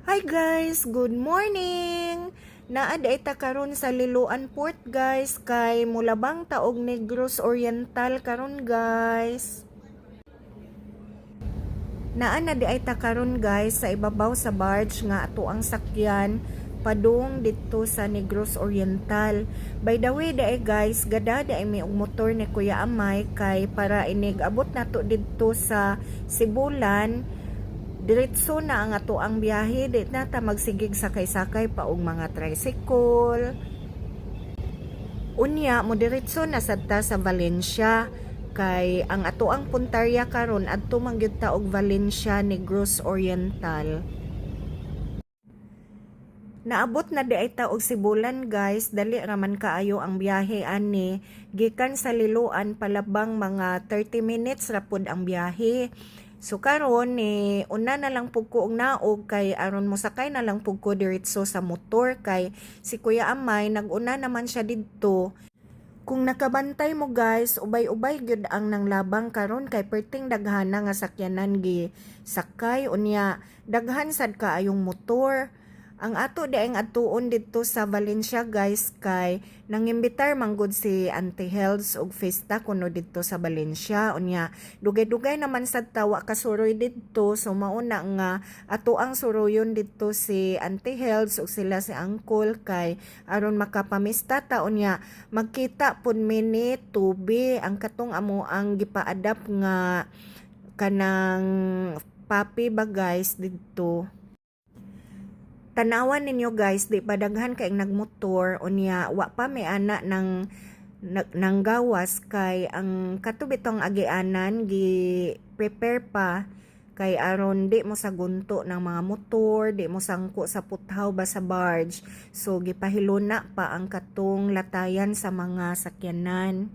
Hi guys, good morning. Naada ita karon sa Liloan Port guys kay mulabang taog Negros Oriental karon guys. Naa na di ay ta karon guys sa ibabaw sa barge nga ato ang sakyan padung dito sa Negros Oriental. By the way dae guys, gada dae may og motor ni Kuya Amay kay para inig abot nato dito sa Sibulan. Diretso na ang ato ang biyahe, di na ta magsigig sakay-sakay pa og mga tricycle. Unya mo diretso na sadta sa Valencia kay ang ato ang puntarya karon adto man gyud ta og Valencia Negros Oriental. Naabot na di ay ta og Sibulan guys, dali raman kaayo ang biyahe ani. Gikan sa Liloan palabang mga 30 minutes ra pud ang biyahe. So karon una na lang pug ko og naog kay aron mo sakay na lang pug ko diretso sa motor kay si Kuya Amay naguna naman siya didto. Kung nakabantay mo guys, ubay-ubay gyud ang nanglabang karon kay perting daghana nga sakyanan gi sakay unya daghan sad kaayong motor. Ang ato di ang atuon dito sa Valencia guys kay nangimbitar manggod si Auntie Helds og festa kuno dito sa Valencia unya dugay-dugay naman sad tawa kasuroy dito so mauna nga ato ang suroyon dito si Auntie Helds og sila si Uncle kay aron makapamista ta unya magkita pud mini tubi ang katong amo ang gipaadap nga kanang papi ba guys dito. Tanawan ninyo guys, di pa daghan kay nagmotor unya wa pa may ana ng gawas kay ang katubitong agianan gi prepare pa kay aron di mo sa gunto ng mga motor, di mo sangko sa puthaw ba sa barge. So gipahiluna pa ang katong latayan sa mga sakyanan.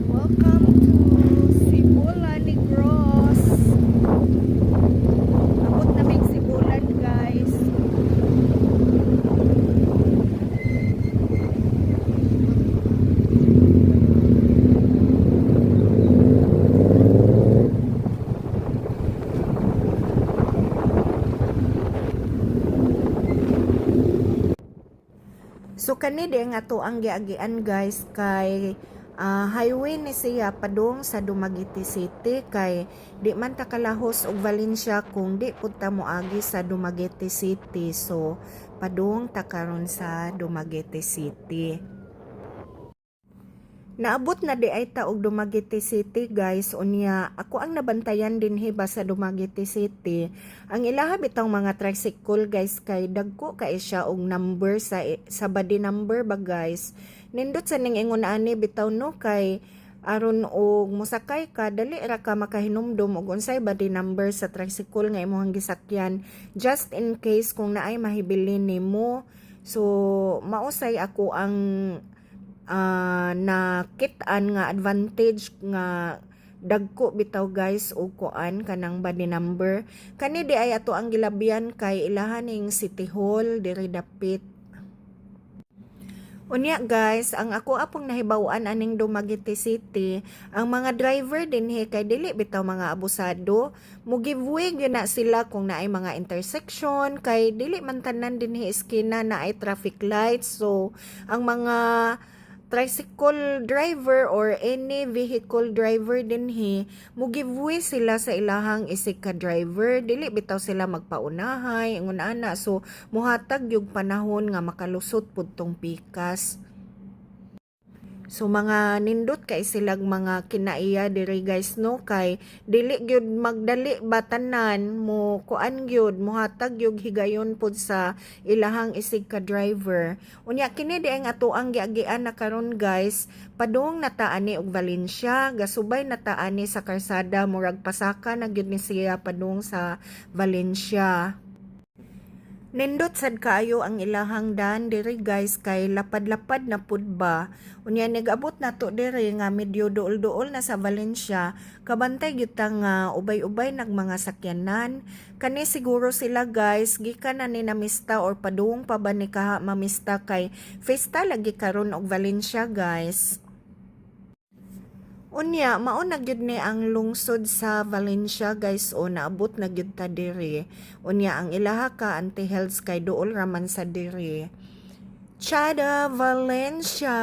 Welcome to Sibulan Negros. Abot na may Sibulan guys. So kani di nga to ang giagian guys kay highway ni siya padung sa Dumaguete City kay di man ta kalahos og Valencia kung di pud ta moagi sa Dumaguete City. So padung ta karon sa Dumaguete City. Naabot na di ay ta og Dumaguete City guys unya ako ang nabantayan dinhi ba sa Dumaguete City ang ilaha bitang mga tricycle guys kay dagko kay siya og number sa body number ba guys nindot sa ning ingon ani bitaw no kay aron og mosakay ka dali ra ka makahinumdum og unsay body number sa tricycle nga imong gisakyan just in case kung naay mahibilin nimo. So mausay ako ang nakitaan nga advantage nga dagko bitaw guys o kuan kanang body number kani di ay ato ang gilabian kay ilahan ning City Hall diri dapit. Unya guys, ang ako apong nahibaw-an aning Dumaguete City, ang mga driver dinhi kay dili bitaw mga abusado, mo giveaway gyud na sila kung naay mga intersection kay dili man tanan dinhi eskina na ay traffic lights. So ang mga tricycle driver or any vehicle driver dinhi mo giveaway sila sa ilahang isig ka driver dili bitaw sila magpaunahay ingon ana so mohatag yung panahon nga makalusot pud tong pikas. So mga nindot kay silag mga kinaiya diri guys no kay dili gyud magdali batanan mo kuan gyud mohatag gyud higayon pud sa ilahang isig ka driver. Unya kini di ang ato ang giagian na karon guys padung nataani og Valencia gasubay nataani sa karsada murag pasaka na gyud ni siya padung sa Valencia. Nindot sad kaayo ang ilahang daan diri guys kay lapad-lapad na pud ba. Unya nigabot nato diri nga medyo duol-duol na sa Valencia, kabantay gyud ta nga ubay-ubay nag mga sakyanan. Kani siguro sila guys gikan na ni namista or padung pa ba ni kaha mamista kay festa lagi karon og Valencia guys. Unya, mao na gyud ni ang lungsod sa Valencia guys o naabot na gyud ta diri. Unya ang ilaha ka anti-health kay duol raman sa diri. Chada Valencia.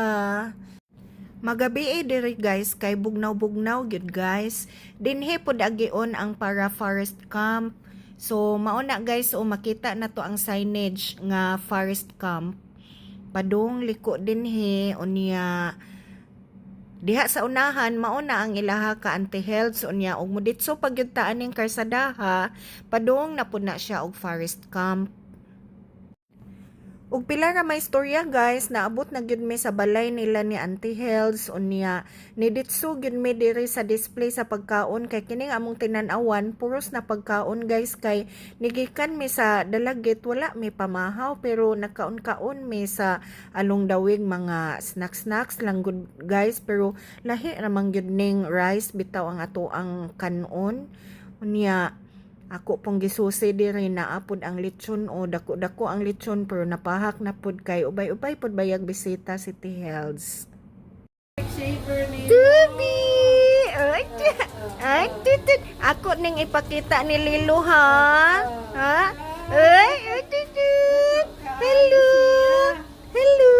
Magabi diri guys kay bugnaw-bugnaw gyud guys. Dinhi pod agion ang para forest camp. So mao na guys o makita na to ang signage nga forest camp. Padung liko dinhi unya diha sa unahan mao na ang ilaha ka anti-health unya og muditso pagyud ta aning karsadaha padung na pud na siya og forest camp. Ug pila ra may istorya guys, naabot na gyud mi sa balay nila ni Auntie Health unya niditso gyud mi diri sa display sa pagkaon kay kining among tinan-awan puros na pagkaon guys kay nigikan mi sa dalagit wala mi pamahaw pero nagkaon-kaon mi sa along dawig mga snacks lang good guys pero lahi ramang gyud ning rice bitaw ang ato ang kanon unya. Ako pong gisusi diri na apod ang lechon o dako-dako ang lechon pero napahak na pud kay ubay-ubay pud bayag bisita City Health. Tubi! Ay, tutut. Ako ning ipakita ni Lilo ha? Ha? Ay, tutut. Hello. Hello.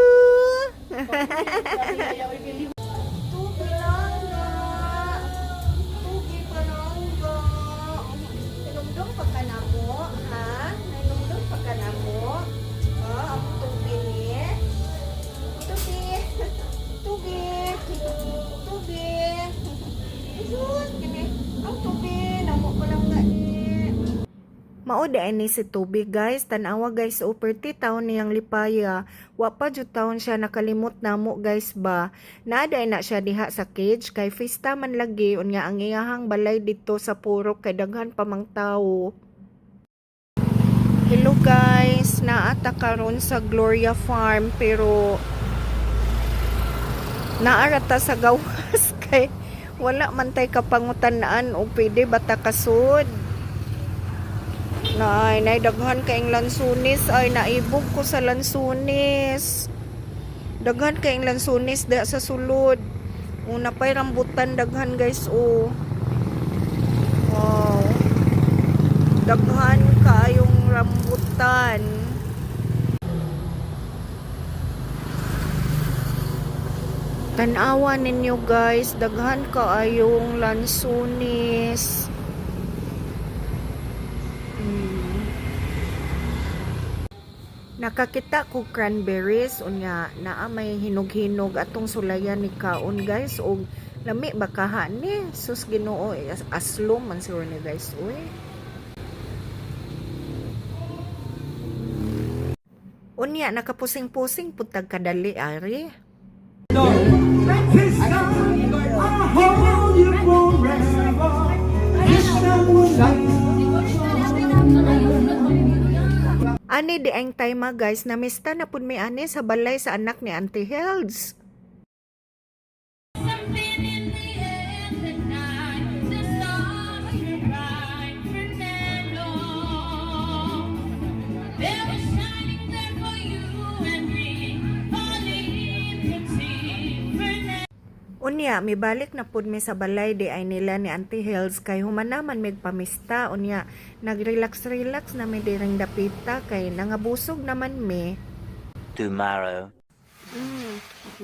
Mao ni si Tubi guys, tanawa guys o perti taon niyang lipaya. Wa pa jud taon siya nakalimot namo guys ba. Naaday na siya diha sa cage kay festa man lagi unya ang iyahang balay dito sa purok kay daghan pa mang tawo. Hello guys, naata karon sa Gloria Farm pero naarata sa gawas kay wala man tay kapangutan-an o pwede bata kasud. Nay daghan kaing lansunis ay naibog ko sa lansunis. Daghan kaing lansunis da sa sulod. Una pay rambutan daghan guys oh. Wow. Daghan kaayong rambutan. Tanawa ninyo guys, daghan kaayong lansunis. Nakakita ko cranberries unya naa may hinog-hinog atong sulayan ni kaon guys og lami bakaha ni sus Ginoo aslom man siguro ni guys uy. Unya nakapusing-pusing putag kadali ari. Ani di ang time guys, namista na pud may ani sa balay sa anak ni Auntie Health. Unya, mibalik na pud mi sa balay di ay nila ni Auntie Health kay humanaman mig pamista. Unya, nagrelax-relax na mi diring dapita kay nangabusog naman mi. Tomorrow.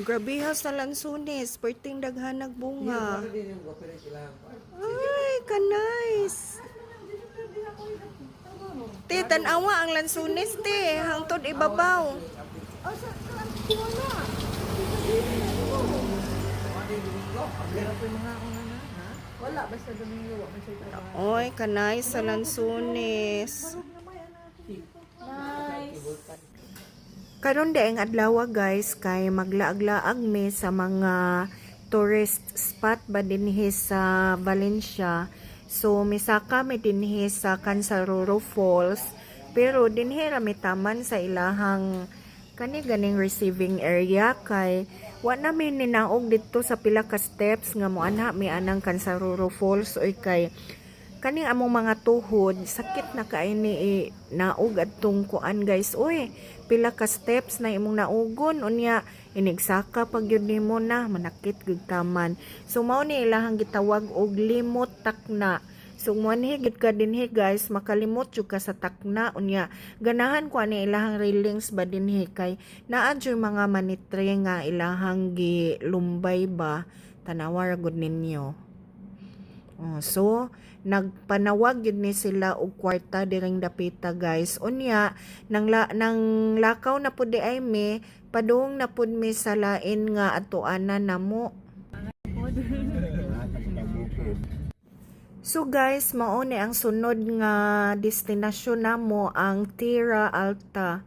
Grabe ha sa lansunis, perting daghan nagbunga. Ay, ka-nice. Te, tanawa ang lansunis, te. Hangtod ibabaw. Oy, kanay sa lansunis. Karon daing adlaw guys kay maglaag-laag mi sa mga tourist spot ba dinhi sa Valencia. So misaka mi dinhi sa Cansaroro Falls. Pero dinhi ra mi taman sa ilahang kani ganing receiving area kay wa na mi ninaog dito sa pila ka steps nga moanha mi anang Kansaruro Falls oy kay kaning among mga tuhod sakit na kaini naog adtong kuan guys oy pila ka steps na imong naugon unya inigsaka pag yun nimo na manakit gud taman so mao ni ilahang gitawag og limot takna so manhigit ka dinhi guys makalimot jud ka sa takna unya ganahan ko ani ilahang railings ba dinhi kay naa jud mga manitre nga ilahang gilumbay ba tanawa ra gud ninyo. So nagpanawag yun ni sila og kwarta direng dapita guys unya nang lakaw na pud di ay mi padung na pud mi sa lain nga atuanan namo. So guys mao ni ang sunod nga destinasyon namo ang Tierra Alta.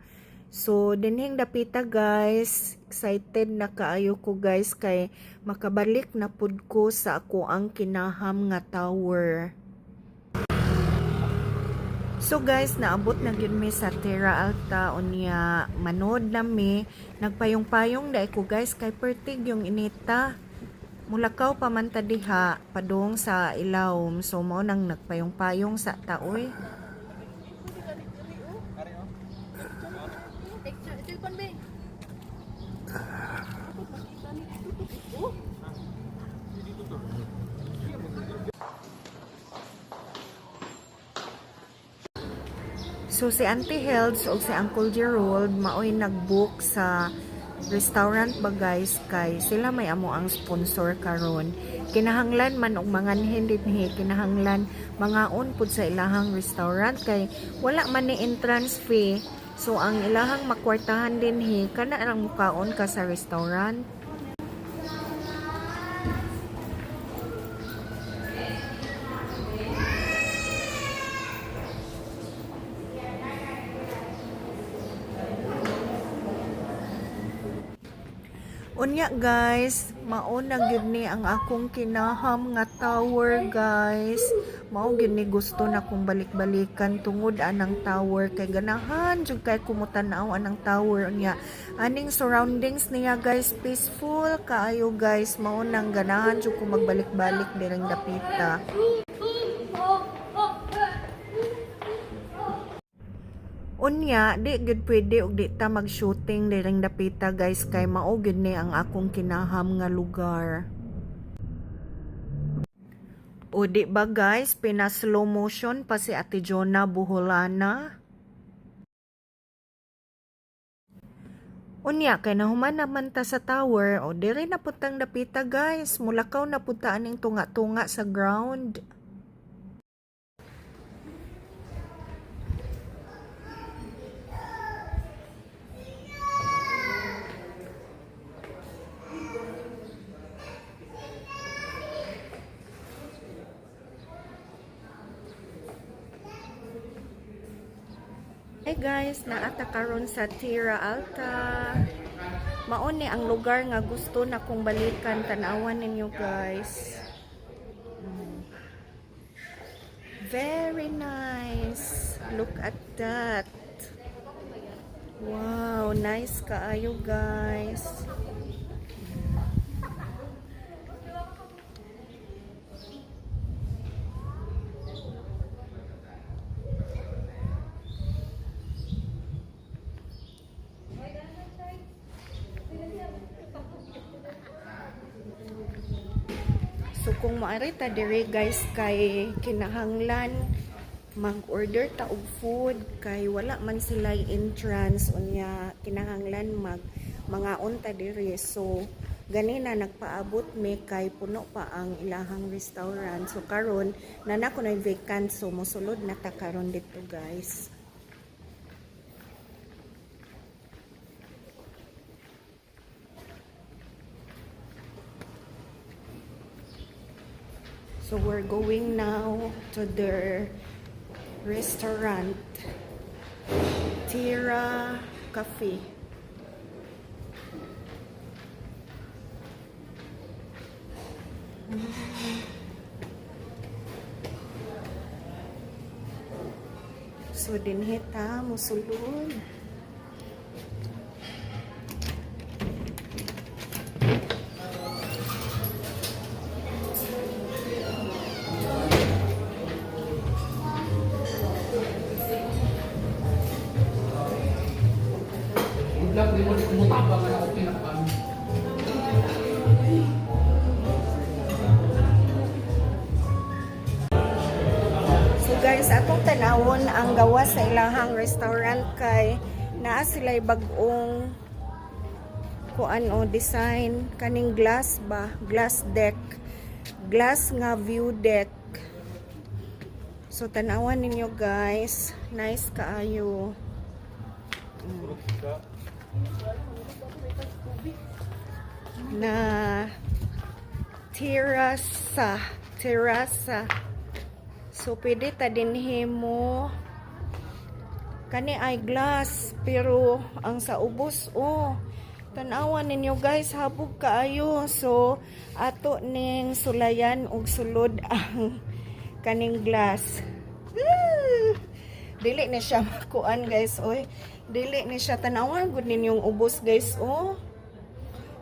So dinhing dapita guys, excited na kaayo ko guys kay makabalik na pud ko sa ako ang kinaham nga tower. So guys, naabot na gyud mi sa Tierra Alta unya manood na mi, nagpayong-payong dai ko guys kay pertig yung inita. Mulakaw pa man ta diha padung sa ilawom. So mao nang nagpayong-payong sa taoy. So si Auntie Helds o si Uncle Gerald maoy nagbook sa restaurant ba guys kay sila may amo ang sponsor karon. Kinahanglan man og manganhin dinhi, kinahanglan mangaon pud sa ilahang restaurant kay wala man ni entrance fee. So ang ilahang makwartahan dinhi kana lang mukaon ka sa restaurant. Unya guys, mao na gyud ni ang akong kinaham nga tower guys. Mao gyud ni gusto na kong balik-balikan tungod anang tower kay ganahan jud kay kumutan-aw anang tower unya. Aning surroundings niya guys peaceful kaayo guys. Mao nang ganahan jud ko magbalik-balik direng dapita. Unya, di gud pwede og di ta mag-shooting direng dapita guys kay mao gud ni ang akong kinaham nga lugar. O di ba guys, pina slow motion pa si Ate Jonah Buholana. Unya, kay nahuman naman ta sa tower, o dire na putang dapita guys, mulakaw na puta aning tunga-tunga sa ground. Hey guys, naata karon sa Tierra Alta. Mao ni ang lugar nga gusto na kong balikan, tanawan ninyo guys. Very nice. Look at that. Wow, nice kaayo guys. So kung maari ta dire guys kay kinahanglan mag-order ta og food kay wala man sila entrance unya kinahanglan mangaon ta dire. So ganina nagpaabot mi kay puno pa ang ilahang restaurant. So karon nana ko na vacant so mosulod na ta karon dito guys. So we're going now to their restaurant, Tierra Cafe. So dinhi ta musulod. So guys, atong tanawon ang gawa sa ilahang restaurant kay naa sila'y bag-ong kuan o design kaning glass ba, glass deck, glass nga view deck. So tanawan ninyo guys, nice kaayo. Na terasa. So pwede ta dinhi mo kani ay glass pero ang sa ubos tanawan ninyo guys, habog kaayo. So ato ning sulayan og sulod ang kaning glass. Dili ni siya makuan guys, oy. Dili ni siya, tanawan gud ninyong ubos guys,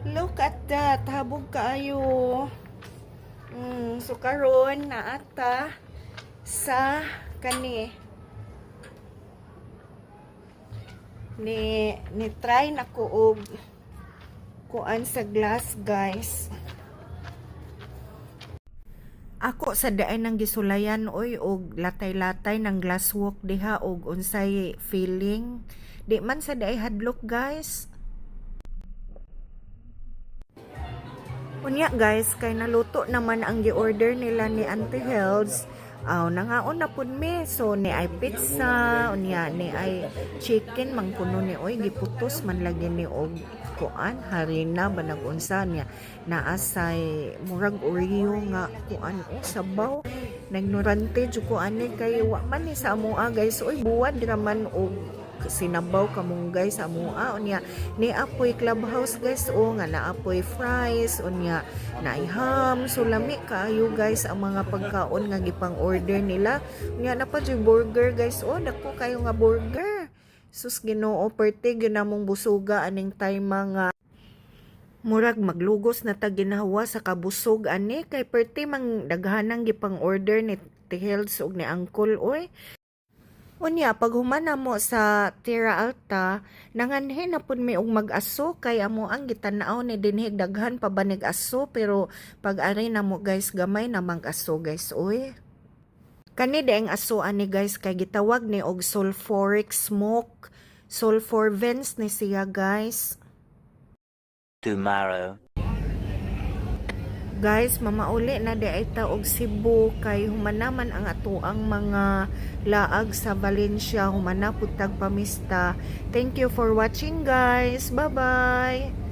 Look at that, habog kaayo. So karon naata sa kani ni try na ko og kuan sa glass guys. Ako sa daan ng gisulayan og latay-latay ng glasswork diha og unsay feeling. Di man sa daay hadlok guys. Unya guys, kay naluto naman ang gi-order nila ni Auntie Helds. Nangaon na pud mi. So ni ay pizza, unya ni ay chicken mangkuno ni giputos man lagi ni og kuan harina banag unsa niya naasay murag Oreo nga kuan sabaw nagnorante jud ko ani kay wa man ni sa amoa guys buwad raman og sinabaw kamunggay sa amoa unya ni apoy clubhouse guys nga naapoy fries unya naay ham so lami kaayo guys ang mga pagkaon nga gipang order nila unya na pa jud burger guys dako kayo nga burger. Sus Ginoo, perti gyud namong busuga aning time mga murag maglugos na ta ginawa sa kabusog ani kay perti mang daghanang gipang order ni Tihels ug ni Uncle Unya pag humana mo sa Tierra Alta nanganhin na pud mi og mag-aso kay amo ang gitan-aw ni dinhi daghan pa banig aso pero pag ari na mo guys gamay na mang-aso guys Kani daing aso ani guys kay gitawag ni og sulfuric smoke. Sulfur vents ni siya guys. Tomorrow. Guys, mamauli na di ay ta og Cebu kay humanaman ang atoang mga laag sa Valencia, humana pud tag pamista. Thank you for watching guys. Bye-bye.